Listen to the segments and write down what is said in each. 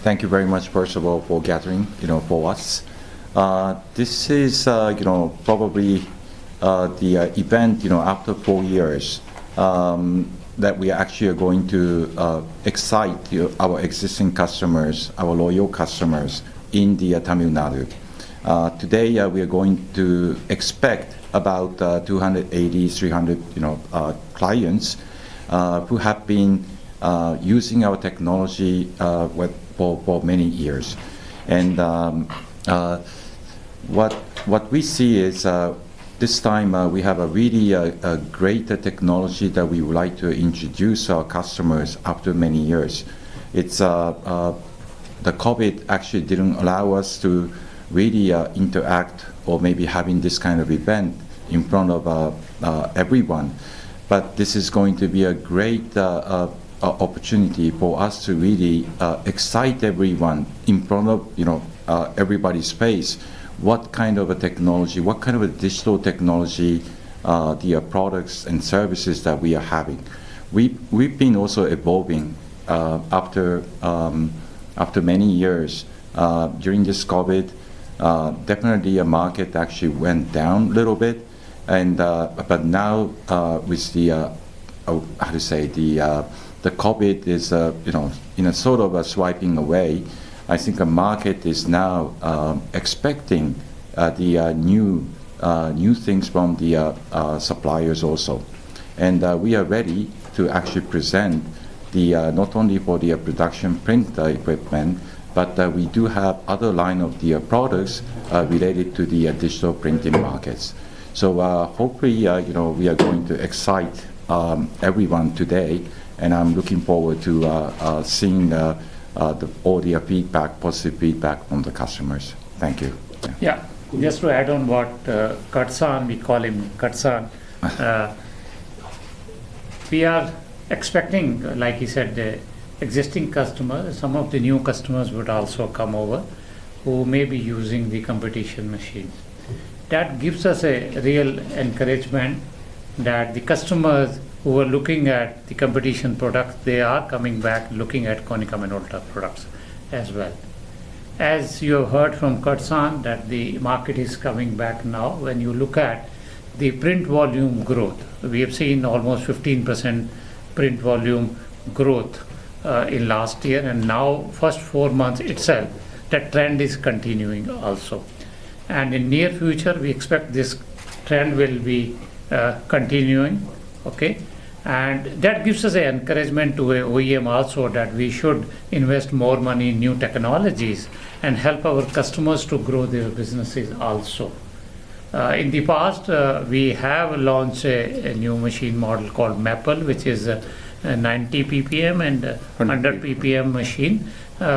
Thank you very much, first of all, for gathering, for us. This is, probably the event, after 4 years that we actually are going to excite our existing customers, our loyal customers in the Tamilnadu. Today, we are going to expect about 280, 300, clients who have been using our technology for many years. And what we see is this time we have a really a great technology that we would like to introduce to our customers after many years. It's the COVID actually didn't allow us to really interact or maybe having this kind of event in front of everyone. But this is going to be a great opportunity for us to really excite everyone in front of everybody's face. What kind of a technology, what kind of a digital technology, the products and services that we are having. We've been also evolving after many years. During this COVID, definitely a market actually went down a little bit, and but now with the how to say the COVID is in a sort of a swiping away. I think the market is now expecting the new things from the suppliers also, and we are ready to actually present the not only for the production print equipment, but we do have other line of the products related to the digital printing markets. So hopefully, we are going to excite everyone today, and I'm looking forward to seeing all the feedback, positive feedback from the customers. Thank you. Yeah, just to add on what Katsan, we call him Katsan, we are expecting, like he said, the existing customers, some of the new customers would also come over who may be using the competition machines. That gives us a real encouragement that the customers who are looking at the competition products, they are coming back looking at Konica Minolta products as well. As you have heard from Katsan, that the market is coming back now. When you look at the print volume growth, we have seen almost 15% print volume growth in last year, and now first 4 months itself, that trend is continuing also. And in near future, we expect this trend will be continuing, okay? And that gives us an encouragement to a OEM also that we should invest more money in new technologies and help our customers to grow their businesses also. In the past, we have launched a new machine model called Maple, which is a 90 ppm and 100 ppm machine,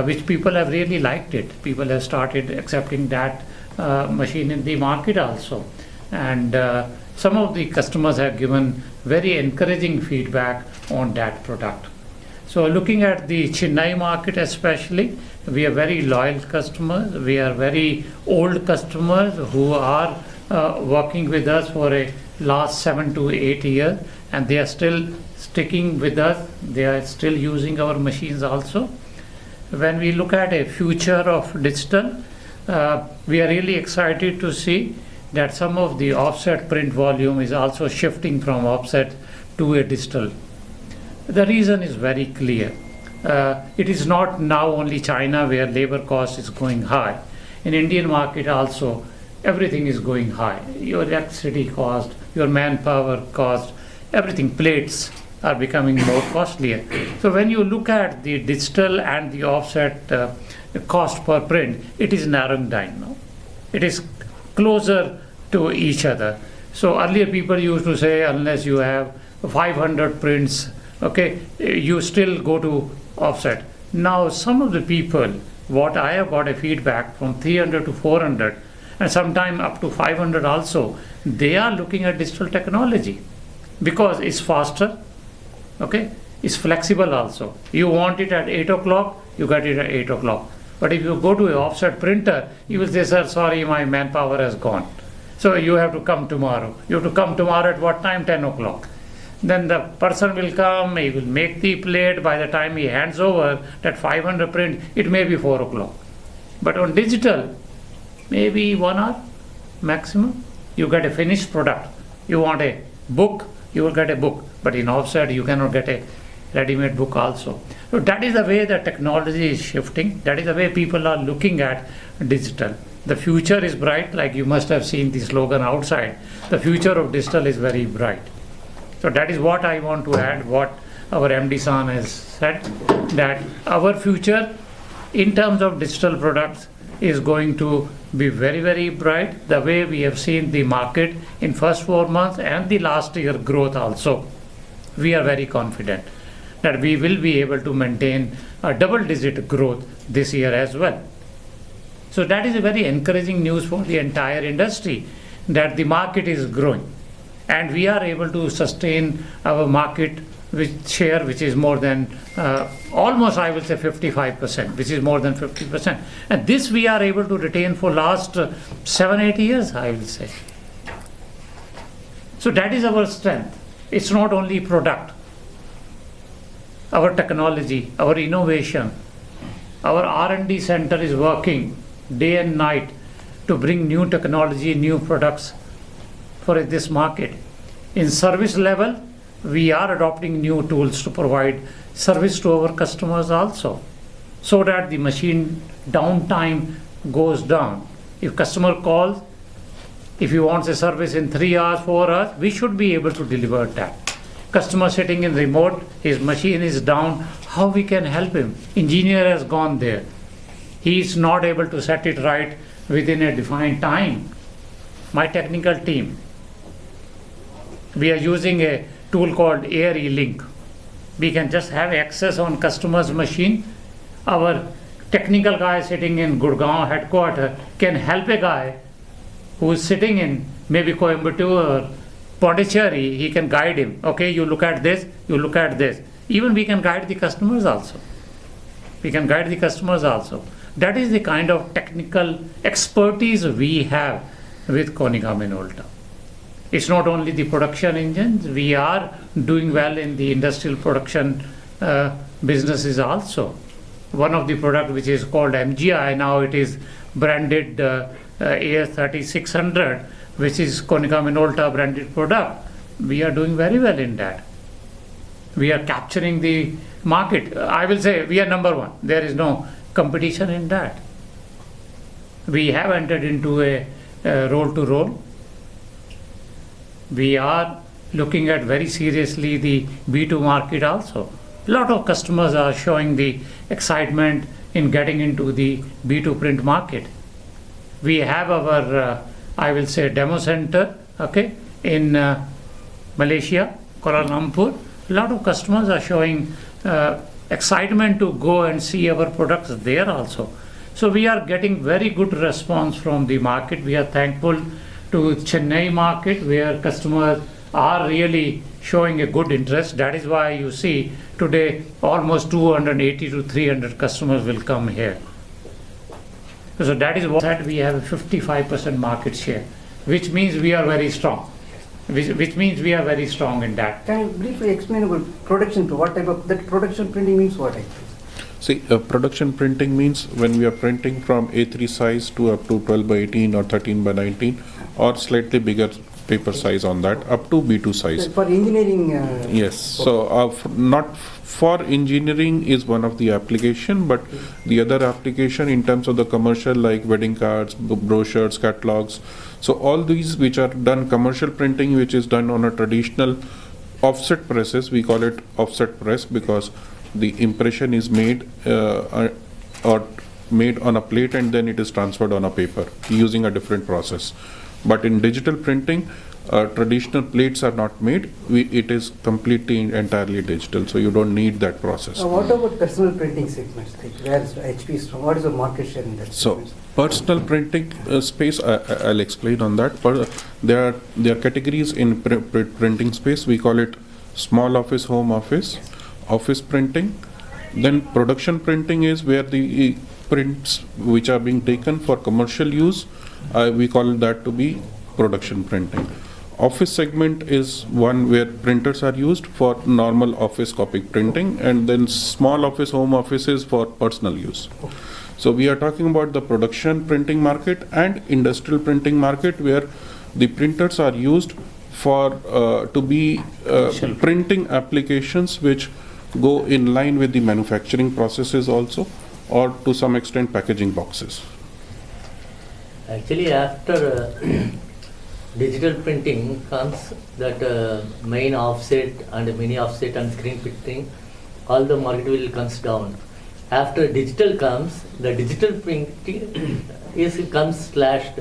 which people have really liked it. People have started accepting that machine in the market also. And some of the customers have given very encouraging feedback on that product. So looking at the Chennai market especially, we are very loyal customers. We are very old customers who are working with us for a last 7 to 8 years, and they are still sticking with us. They are still using our machines also. When we look at a future of digital, we are really excited to see that some of the offset print volume is also shifting from offset to a digital. The reason is very clear. It is not now only China where labor cost is going high. In Indian market also, everything is going high. Your electricity cost, your manpower cost, everything, plates are becoming more costlier. So when you look at the digital and the offset cost per print, it is narrowing down now. It is closer to each other. So earlier people used to say unless you have 500 prints, okay, you still go to offset. Now some of the people, what I have got a feedback from 300 to 400 and sometime up to 500 also, they are looking at digital technology because it's faster, okay, it's flexible also. You want it at 8 o'clock, you get it at 8 o'clock. But if you go to an offset printer, you will say, sir, sorry, my manpower has gone. So you have to come tomorrow. You have to come tomorrow at what time? 10 o'clock. Then the person will come, he will make the plate. By the time he hands over that 500 print, it may be 4 o'clock. But on digital, maybe 1 hour maximum, you get a finished product. You want a book, you will get a book. But in offset, you cannot get a ready-made book also. So that is the way the technology is shifting. That is the way people are looking at digital. The future is bright, like you must have seen the slogan outside. The future of digital is very bright. So that is what I want to add, what our MD San has said, that our future in terms of digital products is going to be very, very bright. The way we have seen the market in first 4 months and the last year growth also, we are very confident that we will be able to maintain a double-digit growth this year as well. So that is a very encouraging news for the entire industry, that the market is growing and we are able to sustain our market share, which is more than almost, I will say, 55%, which is more than 50%. And this we are able to retain for last 7-8 years, I will say. So that is our strength. It's not only product, our technology, our innovation, our R&D center is working day and night to bring new technology, new products for this market. In service level, we are adopting new tools to provide service to our customers also, so that the machine downtime goes down. If customer calls, if he wants a service in 3 hours, 4 hours, we should be able to deliver that. Customer sitting in remote, his machine is down, how we can help him? Engineer has gone there. He is not able to set it right within a defined time. My technical team, we are using a tool called Air E-Link. We can just have access on customer's machine. Our technical guy sitting in Gurgaon headquarters can help a guy who is sitting in maybe Coimbatore or Pondicherry. He can guide him. Okay, you look at this, you look at this. Even we can guide the customers also. We can guide the customers also. That is the kind of technical expertise we have with Konica Minolta. It's not only the production engines, we are doing well in the industrial production businesses also. One of the product which is called MGI, now it is branded AS3600, which is Konica Minolta branded product. We are doing very well in that. We are capturing the market. I will say we are number one. There is no competition in that. We have entered into a roll-to-roll. We are looking at very seriously the B2 market also. A lot of customers are showing the excitement in getting into the B2 print market. We have our, I will say, demo center, okay, in Malaysia, Kuala Lumpur. A lot of customers are showing excitement to go and see our products there also. So we are getting very good response from the market. We are thankful to Chennai market, where customers are really showing a good interest. That is why you see today almost 280 to 300 customers will come here. So that is what we have a 55% market share, which means we are very strong. Which means we are very strong in that. Can you briefly explain about production? What type of that production printing means? What actually? See, production printing means when we are printing from A3 size to up to 12 by 18 or 13 by 19 or slightly bigger paper size on that up to B2 size. For engineering? Yes. So not for engineering is one of the application, but the other application in terms of the commercial, like wedding cards, brochures, catalogs. So all these which are done commercial printing, which is done on a traditional offset presses, we call it offset press because the impression is made or made on a plate and then it is transferred on a paper using a different process. But in digital printing, traditional plates are not made. It is completely entirely digital, so you don't need that process. What about personal printing segments? Where is HP strong? What is the market share in that? So personal printing space, I'll explain on that. There are categories in printing space. We call it small office, home office, office printing. Then production printing is where the prints which are being taken for commercial use, we call that to be production printing. Office segment is one where printers are used for normal office copy printing, and then small office, home offices for personal use. So we are talking about the production printing market and industrial printing market, where the printers are used for to be printing applications which go in line with the manufacturing processes also, or to some extent packaging boxes. Actually, after digital printing comes that main offset and mini offset and screen printing, all the market will comes down. After digital comes, the digital printing comes slashed.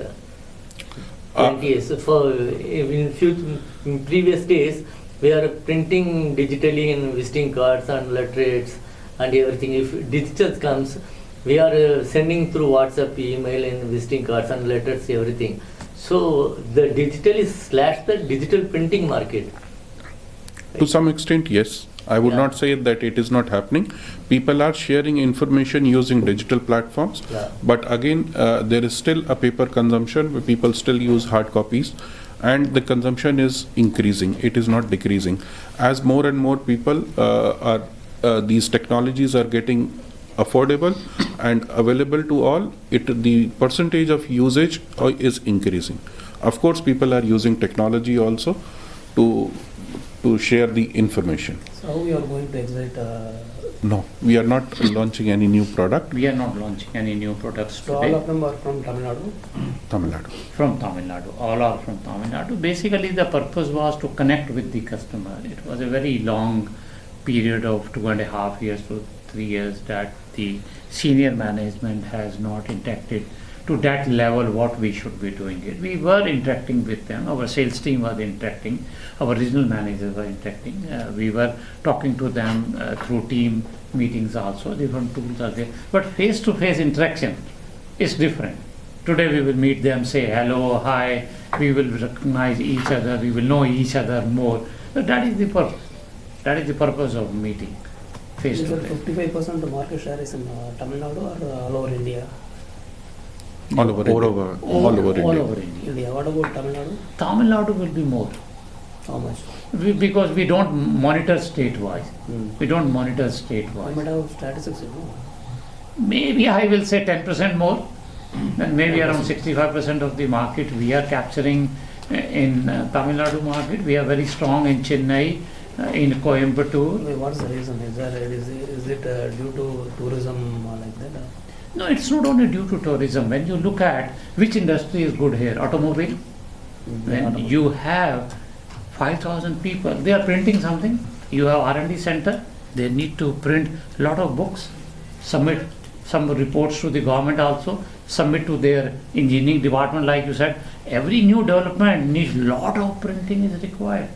20 years. For in previous days, we are printing digitally in visiting cards and letterheads and everything. If digital comes, we are sending through WhatsApp, email, and visiting cards and letters, everything. So the digital is slashed the digital printing market. To some extent, yes. I would not say that it is not happening. People are sharing information using digital platforms, but again, there is still a paper consumption where people still use hard copies, and the consumption is increasing. It is not decreasing. As more and more people these technologies are getting affordable and available to all, the percentage of usage is increasing. Of course, people are using technology also to share the information. So how we are going to exit? No, we are not launching any new product. We are not launching any new products So today. all of them are from Tamil Nadu? Tamil Nadu. From Tamil Nadu. All are from Tamil Nadu. Basically, the purpose was to connect with the customer. It was a very long period of 2.5 years to 3 years that the senior management has not interacted to that level what we should be doing it. We were interacting with them. Our sales team was interacting. Our regional managers were interacting. We were talking to them through team meetings also. Different tools are there. But face-to-face interaction is different. Today we will meet them, say hello, hi. We will recognize each other. We will know each other more. So that is the purpose. That is the purpose of meeting face Is to it face. 55% of market share is in Tamil Nadu or all over India? All over All India. over. All over India. All over India. India. What about Tamil Nadu? Tamil Nadu will be more. How much? Because we don't monitor state-wise. Hmm. We don't monitor I state-wise. might have statistics, you know. Maybe I will say 10% more, and maybe around 65% of the market we are capturing in Tamil Nadu market. We are very strong in Chennai, in Coimbatore. Wait, what is the reason? Is it due to tourism like that? No, it's not only due to tourism. When you look at which industry is good here, automobile, when you have 5,000 people, they are printing something. You have R&D center, they need to print lot of books, submit some reports to the government also, submit to their engineering department. Like you said, every new development needs lot of printing is required.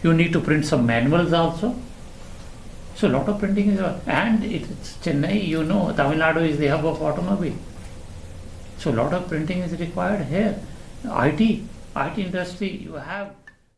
You need to print some manuals also. So a lot of printing is, and it's Chennai, you know, Tamil Nadu is the hub of automobile. So a lot of printing is required here. IT industry, you have